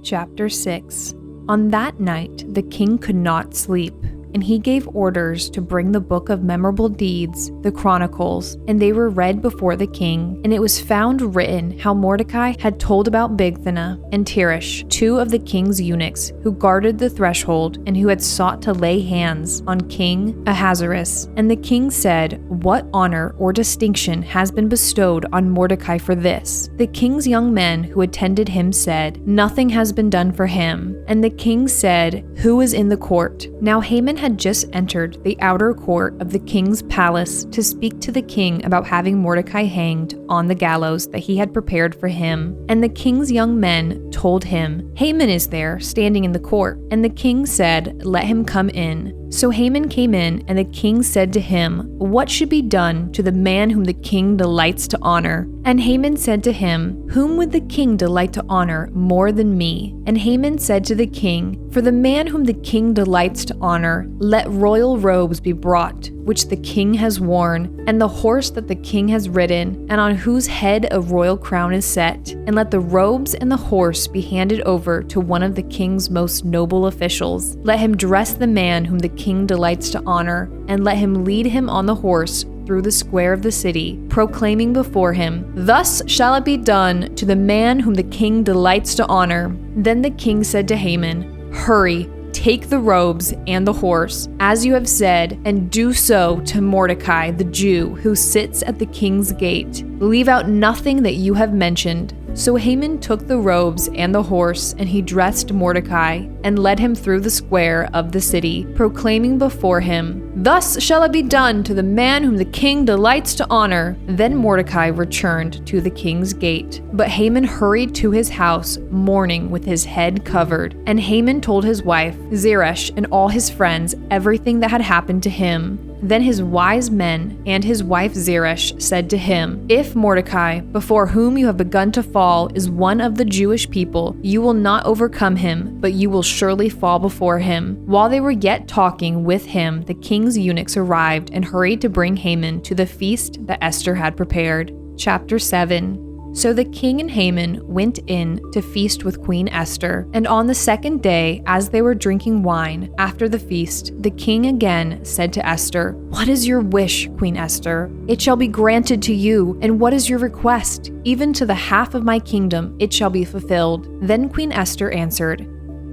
Chapter 6. On that night the king could not sleep, and he gave orders to bring the book of memorable deeds, the Chronicles, and they were read before the king. And it was found written how Mordecai had told about Bigthana and Teresh, two of the king's eunuchs, who guarded the threshold and who had sought to lay hands on King Ahasuerus. And the king said, "What honor or distinction has been bestowed on Mordecai for this?" The king's young men who attended him said, "Nothing has been done for him." And the king said, "Who is in the court?" Now Haman had just entered the outer court of the king's palace to speak to the king about having Mordecai hanged on the gallows that he had prepared for him. And the king's young men told him, "Haman is there, standing in the court." And the king said, "Let him come in." So Haman came in, and the king said to him, "What should be done to the man whom the king delights to honor?" And Haman said to him, "Whom would the king delight to honor more than me?" And Haman said to the king, "For the man whom the king delights to honor, let royal robes be brought, which the king has worn, and the horse that the king has ridden, and on whose head a royal crown is set. And let the robes and the horse be handed over to one of the king's most noble officials. Let him dress the man whom the king delights to honor, and let him lead him on the horse through the square of the city, proclaiming before him, 'Thus shall it be done to the man whom the king delights to honor.'" Then the king said to Haman, "Hurry, take the robes and the horse, as you have said, and do so to Mordecai the Jew, who sits at the king's gate. Leave out nothing that you have mentioned." So Haman took the robes and the horse, and he dressed Mordecai, and led him through the square of the city, proclaiming before him, "Thus shall it be done to the man whom the king delights to honor." Then Mordecai returned to the king's gate. But Haman hurried to his house, mourning with his head covered. And Haman told his wife, Zeresh, and all his friends everything that had happened to him. Then his wise men and his wife Zeresh said to him, "If Mordecai, before whom you have begun to fall, is one of the Jewish people, you will not overcome him, but you will surely fall before him." While they were yet talking with him, the king's eunuchs arrived and hurried to bring Haman to the feast that Esther had prepared. Chapter 7. So the king and Haman went in to feast with Queen Esther. And on the second day, as they were drinking wine after the feast, the king again said to Esther, "What is your wish, Queen Esther? It shall be granted to you. And what is your request? Even to the half of my kingdom it shall be fulfilled." Then Queen Esther answered,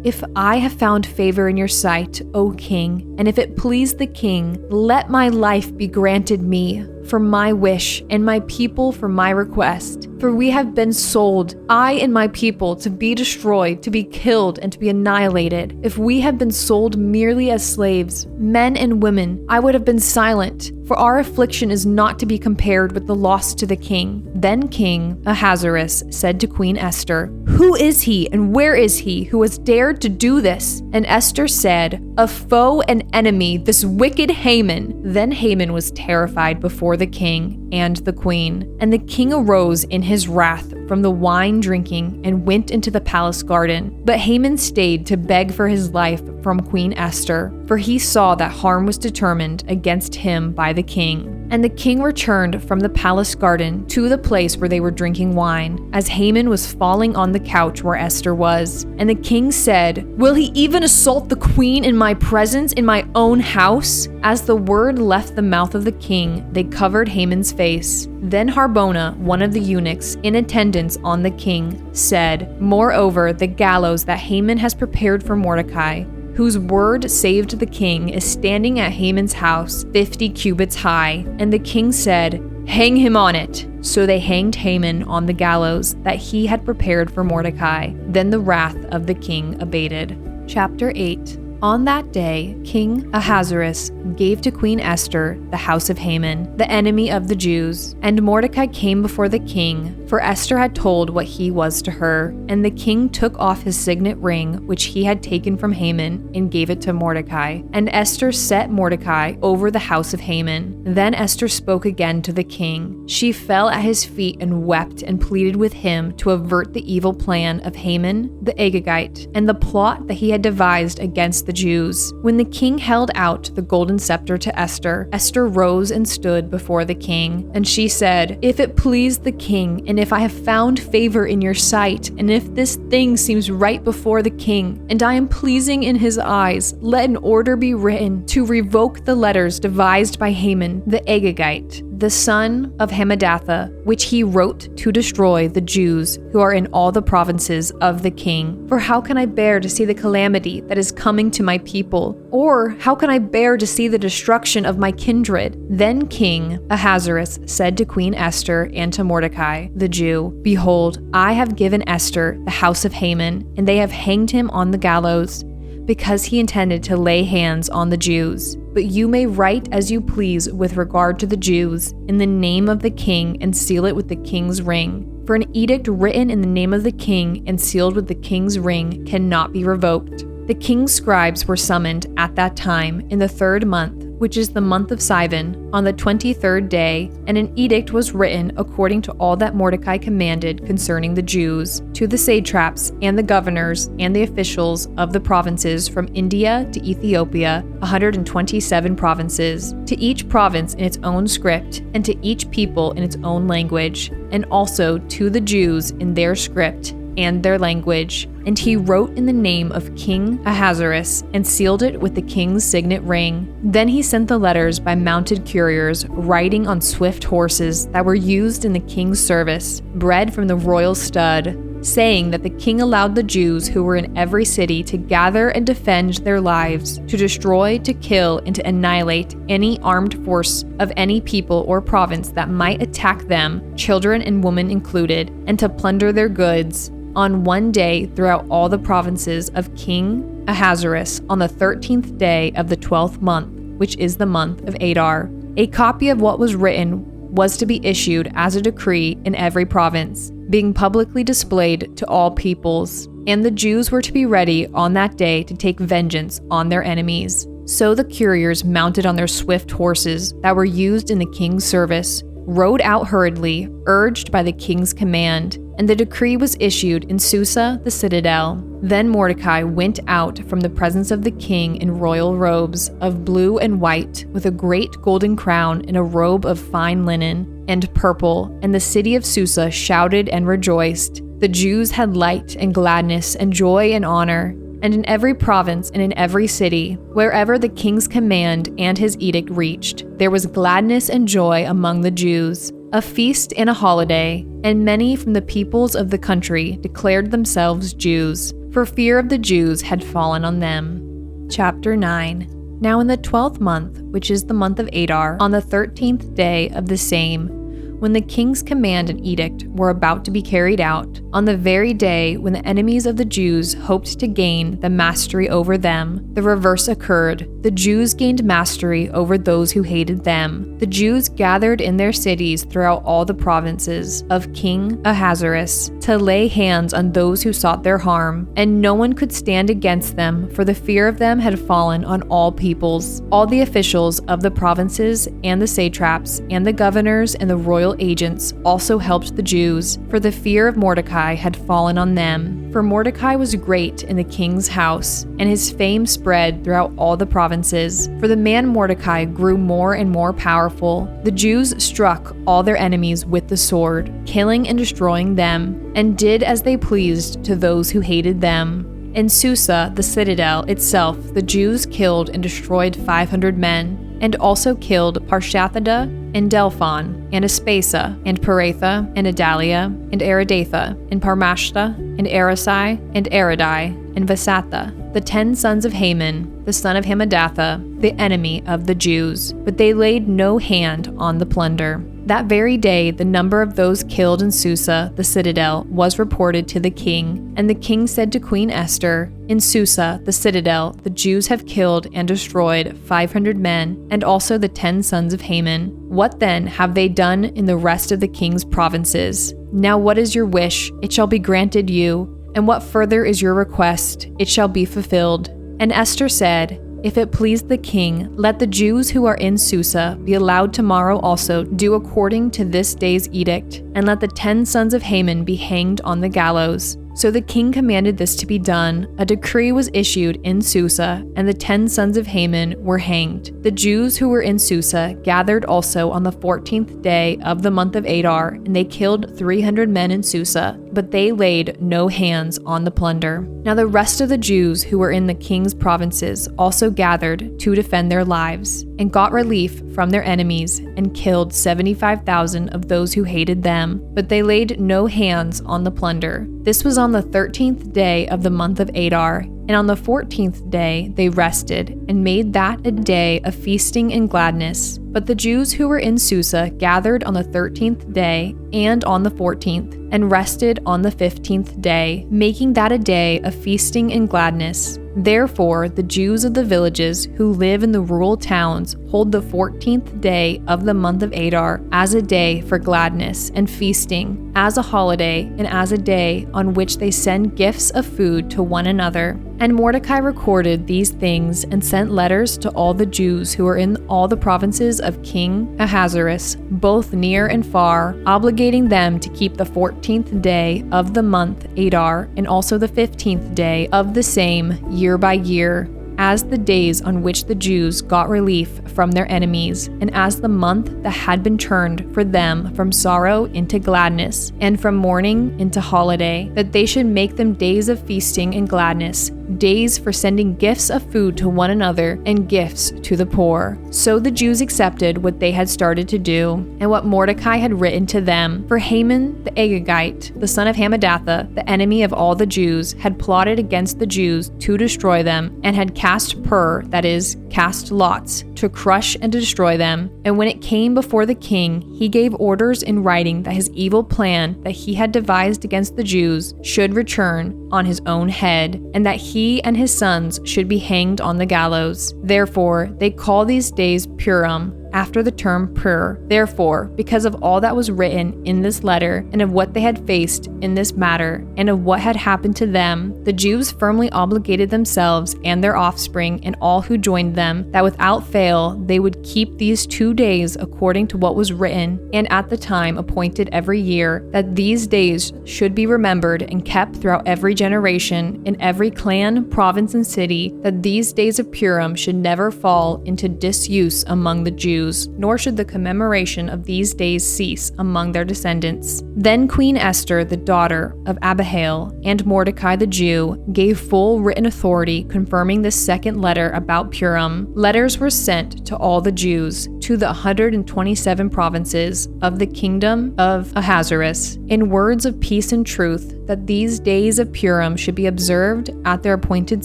"If I have found favor in your sight, O king, and if it please the king, let my life be granted me for my wish, and my people for my request. For we have been sold, I and my people, to be destroyed, to be killed, and to be annihilated. If we had been sold merely as slaves, men and women, I would have been silent, for our affliction is not to be compared with the loss to the king." Then King Ahasuerus said to Queen Esther, "Who is he, and where is he, who has dared to do this?" And Esther said, "A foe and enemy, this wicked Haman." Then Haman was terrified before the king and the queen. And the king arose in his wrath from the wine drinking and went into the palace garden. But Haman stayed to beg for his life from Queen Esther, for he saw that harm was determined against him by the king. And the king returned from the palace garden to the place where they were drinking wine, as Haman was falling on the couch where Esther was. And the king said, "Will he even assault the queen in my presence, in my own house?" As the word left the mouth of the king, they covered Haman's face. Then Harbona, one of the eunuchs in attendance on the king, said, "Moreover, the gallows that Haman has prepared for Mordecai, whose word saved the king, is standing at Haman's house, 50 cubits high." And the king said, "Hang him on it." So they hanged Haman on the gallows that he had prepared for Mordecai. Then the wrath of the king abated. Chapter 8. On that day, King Ahasuerus gave to Queen Esther the house of Haman, the enemy of the Jews. And Mordecai came before the king, for Esther had told what he was to her. And the king took off his signet ring, which he had taken from Haman, and gave it to Mordecai. And Esther set Mordecai over the house of Haman. Then Esther spoke again to the king. She fell at his feet and wept and pleaded with him to avert the evil plan of Haman the Agagite, and the plot that he had devised against the Jews. When the king held out the golden scepter to Esther, Esther rose and stood before the king, and she said, "If it please the king, and if I have found favor in your sight, and if this thing seems right before the king, and I am pleasing in his eyes, let an order be written to revoke the letters devised by Haman the Agagite, the son of Hammedatha, which he wrote to destroy the Jews who are in all the provinces of the king. For how can I bear to see the calamity that is coming to my people? Or how can I bear to see the destruction of my kindred?" Then King Ahasuerus said to Queen Esther and to Mordecai, the Jew, "Behold, I have given Esther the house of Haman, and they have hanged him on the gallows, because he intended to lay hands on the Jews. But you may write as you please with regard to the Jews, in the name of the king, and seal it with the king's ring. For an edict written in the name of the king and sealed with the king's ring cannot be revoked." The king's scribes were summoned at that time in the 3rd month, which is the month of Sivan, on the 23rd day, and an edict was written according to all that Mordecai commanded concerning the Jews, to the satraps and the governors and the officials of the provinces from India to Ethiopia, 127 provinces, to each province in its own script, and to each people in its own language, and also to the Jews in their script and their language. And he wrote in the name of King Ahasuerus and sealed it with the king's signet ring. Then he sent the letters by mounted couriers riding on swift horses that were used in the king's service, bred from the royal stud, saying that the king allowed the Jews who were in every city to gather and defend their lives, to destroy, to kill, and to annihilate any armed force of any people or province that might attack them, children and women included, and to plunder their goods, on one day throughout all the provinces of King Ahasuerus on the 13th day of the 12th month, which is the month of Adar. A copy of what was written was to be issued as a decree in every province, being publicly displayed to all peoples, and the Jews were to be ready on that day to take vengeance on their enemies. So the couriers, mounted on their swift horses that were used in the king's service, rode out hurriedly, urged by the king's command, and the decree was issued in Susa, the citadel. Then Mordecai went out from the presence of the king in royal robes of blue and white, with a great golden crown and a robe of fine linen and purple, and the city of Susa shouted and rejoiced. The Jews had light and gladness and joy and honor. And in every province and in every city, wherever the king's command and his edict reached, there was gladness and joy among the Jews, a feast and a holiday, and many from the peoples of the country declared themselves Jews, for fear of the Jews had fallen on them. Chapter 9. Now in the 12th month, which is the month of Adar, on the 13th day of the same, when the king's command and edict were about to be carried out, on the very day when the enemies of the Jews hoped to gain the mastery over them, the reverse occurred. The Jews gained mastery over those who hated them. The Jews gathered in their cities throughout all the provinces of King Ahasuerus to lay hands on those who sought their harm, and no one could stand against them, for the fear of them had fallen on all peoples. All the officials of the provinces and the satraps and the governors and the royal agents also helped the Jews, for the fear of Mordecai had fallen on them. For Mordecai was great in the king's house, and his fame spread throughout all the provinces. For the man Mordecai grew more and more powerful. The Jews struck all their enemies with the sword, killing and destroying them, and did as they pleased to those who hated them. In Susa, the citadel itself, the Jews killed and destroyed 500 men, and also killed Parshathada and Delphon, and Aspasa, and Paratha, and Adalia, and Aridatha, and Parmashta, and Arasai, and Aradai, and Vasatha, the 10 sons of Haman, the son of Hammedatha, the enemy of the Jews. But they laid no hand on the plunder. That very day, the number of those killed in Susa, the citadel, was reported to the king. And the king said to Queen Esther, "In Susa, the citadel, the Jews have killed and destroyed 500 men, and also the 10 sons of Haman. What then have they done in the rest of the king's provinces? Now what is your wish? It shall be granted you. And what further is your request? It shall be fulfilled." And Esther said, "If it please the king, let the Jews who are in Susa be allowed tomorrow also do according to this day's edict, and let the 10 sons of Haman be hanged on the gallows." So the king commanded this to be done. A decree was issued in Susa, and the 10 sons of Haman were hanged. The Jews who were in Susa gathered also on the 14th day of the month of Adar, and they killed 300 men in Susa, but they laid no hands on the plunder. Now the rest of the Jews who were in the king's provinces also gathered to defend their lives, and got relief from their enemies, and killed 75,000 of those who hated them, but they laid no hands on the plunder. This was on the 13th day of the month of Adar, and on the 14th day they rested, and made that a day of feasting and gladness. But the Jews who were in Susa gathered on the 13th day and on the 14th, and rested on the 15th day, making that a day of feasting and gladness. Therefore, the Jews of the villages who live in the rural towns hold the 14th day of the month of Adar as a day for gladness and feasting, as a holiday, and as a day on which they send gifts of food to one another. And Mordecai recorded these things and sent letters to all the Jews who were in all the provinces of King Ahasuerus, both near and far, obligating them to keep the 14th day of the month Adar, and also the 15th day of the same, year by year, as the days on which the Jews got relief from their enemies, and as the month that had been turned for them from sorrow into gladness, and from mourning into holiday, that they should make them days of feasting and gladness, days for sending gifts of food to one another and gifts to the poor. So the Jews accepted what they had started to do, and what Mordecai had written to them. For Haman the Agagite, the son of Hammedatha, the enemy of all the Jews, had plotted against the Jews to destroy them, and had cast pur, that is, cast lots, to crush and to destroy them. And when it came before the king, he gave orders in writing that his evil plan that he had devised against the Jews should return on his own head, and that he and his sons should be hanged on the gallows. Therefore, they call these days Purim, after the term Pur. Therefore, because of all that was written in this letter, and of what they had faced in this matter, and of what had happened to them, the Jews firmly obligated themselves and their offspring and all who joined them, that without fail they would keep these 2 days according to what was written, and at the time appointed every year, that these days should be remembered and kept throughout every generation, in every clan, province, and city, that these days of Purim should never fall into disuse among the Jews, nor should the commemoration of these days cease among their descendants. Then Queen Esther, the daughter of Abihail, and Mordecai the Jew, gave full written authority confirming this second letter about Purim. Letters were sent to all the Jews, to the 127 provinces of the kingdom of Ahasuerus, in words of peace and truth, that these days of Purim should be observed at their appointed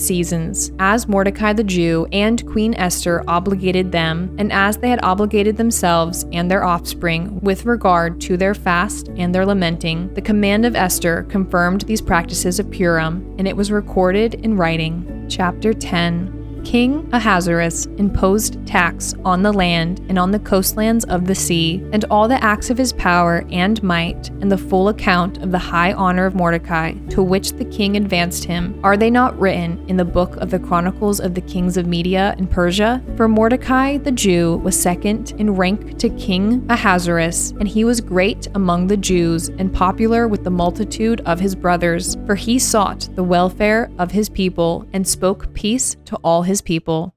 seasons, as Mordecai the Jew and Queen Esther obligated them, and as they had obligated themselves and their offspring with regard to their fast and their lamenting. The command of Esther confirmed these practices of Purim, and it was recorded in writing. Chapter 10. King Ahasuerus imposed tax on the land and on the coastlands of the sea, and all the acts of his power and might, and the full account of the high honor of Mordecai, to which the king advanced him. Are they not written in the book of the Chronicles of the kings of Media and Persia? For Mordecai the Jew was second in rank to King Ahasuerus, and he was great among the Jews, and popular with the multitude of his brothers, for he sought the welfare of his people, and spoke peace to all his people.